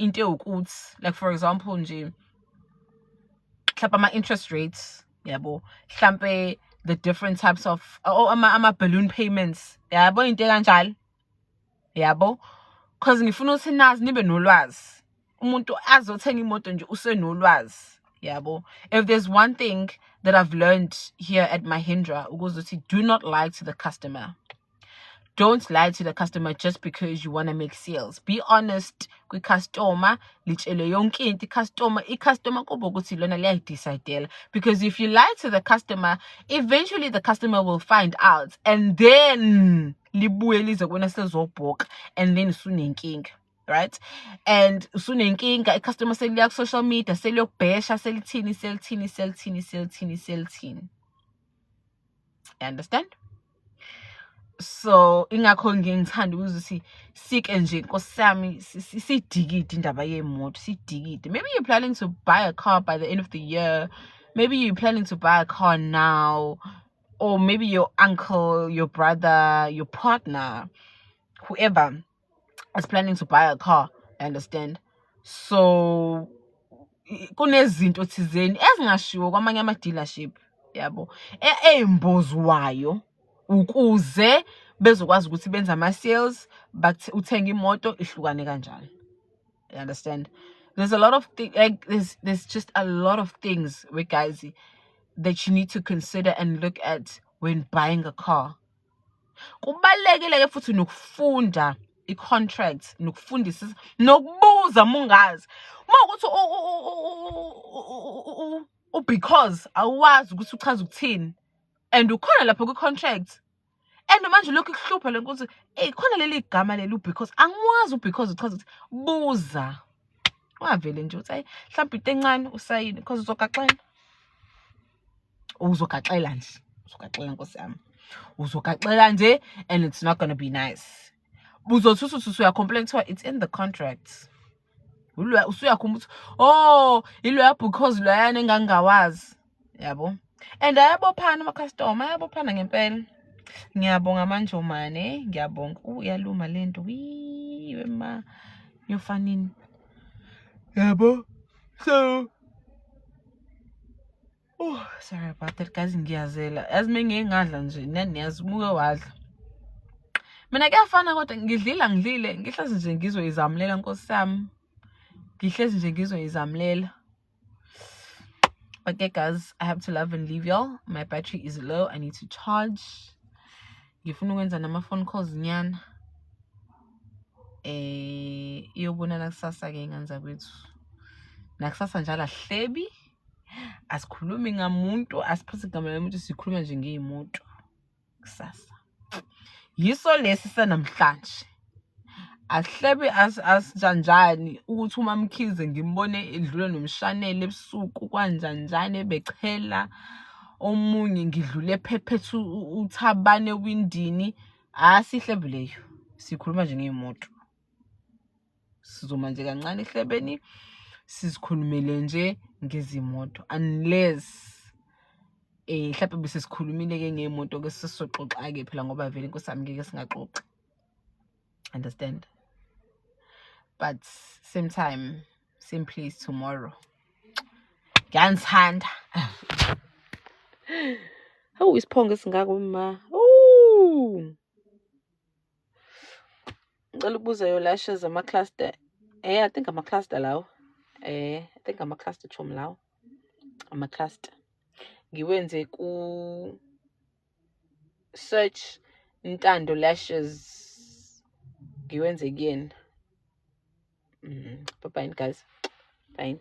into ukuthi, like for example nje mhlawumbe ama-interest rates, yabo, mhlawumbe the different types of ama-balloon payments, yabo, into kanjalo, yabo, because ngifuna ukuthi nazi nibe nolwazi, umuntu azothenga imoto nje usenolwazi, yabo. If there's one thing that I've learned here at Mahindra, ukuthi do not lie to the customer. Don't lie to the customer just because you want to make sales. Be honest with customer. Litshele yonke into customer kuba ukuthi lona liyayidecidela. Because if you lie to the customer, eventually the customer will find out, and then libuye lizokubona selizobhoka, and then usunenkinga, right? And usunenkinga, customer seliya ku social media, seliyokubhesha, selithini. You understand? So ingakho ngithanda ukuthi sike nje nkosami sidikide indaba yemoto, sidikide. Maybe you're planning to buy a car by the end of the year. Maybe you're planning to buy a car now, or maybe your uncle, your brother, your partner, whoever is planning to buy a car. I understand. So kunezinto thizeni ezingashiwo kwamanye ama dealership, yabo, embozwayo ukuze bezokwazi ukuthi benza ama sales, but uthenga imoto ihlukane kanjani. You understand? There's a lot of things, like there's just a lot of things, guys, that you need to consider and look at when buying a car. Kubalekile futhi nokufunda i-contract, nokufundisa, nokubuza mungazi. Mawukuthi because awazi ukuthi uchaza ukuthini, and ukhona lapho ku-contract, and manje lokhu kuhlupha lenkuthi khona leli gama leli because angwazi because uchaza ukuthi buza. Ungavele nje uthi mhlawumbe into encane usayini because uzogaxela nkosi yami, uzogaxela nje, and it's not gonna be nice. Uzothi usuya complain kuthiwa it's in the contract. Usuyakhumbuza iloya because loyana engangawazi, yabo. And ayabophana ama-customer, ayabophana ngempela. Ngiyabonga manje mane, ngiyabonga. Uyaluma lento. Wema yofanini. Yabo. So sorry about that, guys. Ngiyazela. As mengingadla nje, niyazi muke wadla. Mina kuyafana kodwa ngidlile, ngihlezi nje ngizoyizamulela nkosi yami. Ngihlezi nje ngizoyizamulela. Okay, guys, I have to love and leave y'all. My battery is low. I need to charge. Ngifuna ukwenza nama-phone calls nyana. Iyobona nakusasa ke nganza kwethu. Nakusasa njalo ahlebi. Asikhulumi ngamuntu, asiphuthi igama lomuntu, sikhuluma nje ngeyimoto. Kusasa. Yiso lesi sanamhlanje. Asihlebi asjanjani ukuthi uma Mkhize ngimbone edlule nomshanele ebusuku kwanjanjani ebechela, omunye ngidlule phephethu uthabane windini. Asihlebi leyo, sikhuluma nje ngeyimoto. Sizoma nje kancane ehlebeni, sizikhulumele nje ngezimoto, unless mhlawumbe bese sikhulumile ke ngeyimoto ke sisoxoxa ke phela ngoba vele inkosi yami ngeke singaxoxa. Understand? But same time, same place tomorrow. Ngiyazithanda. Hawu isiphongo esingaka uma. Ngicela ukubuza yo lashes ama-cluster. I think ama-cluster lawo. I think ama-cluster chom lawo. Ama-cluster. Ngiwenze ku search Ntando lashes. Ngiwenze again. Bye-bye guys. Bye.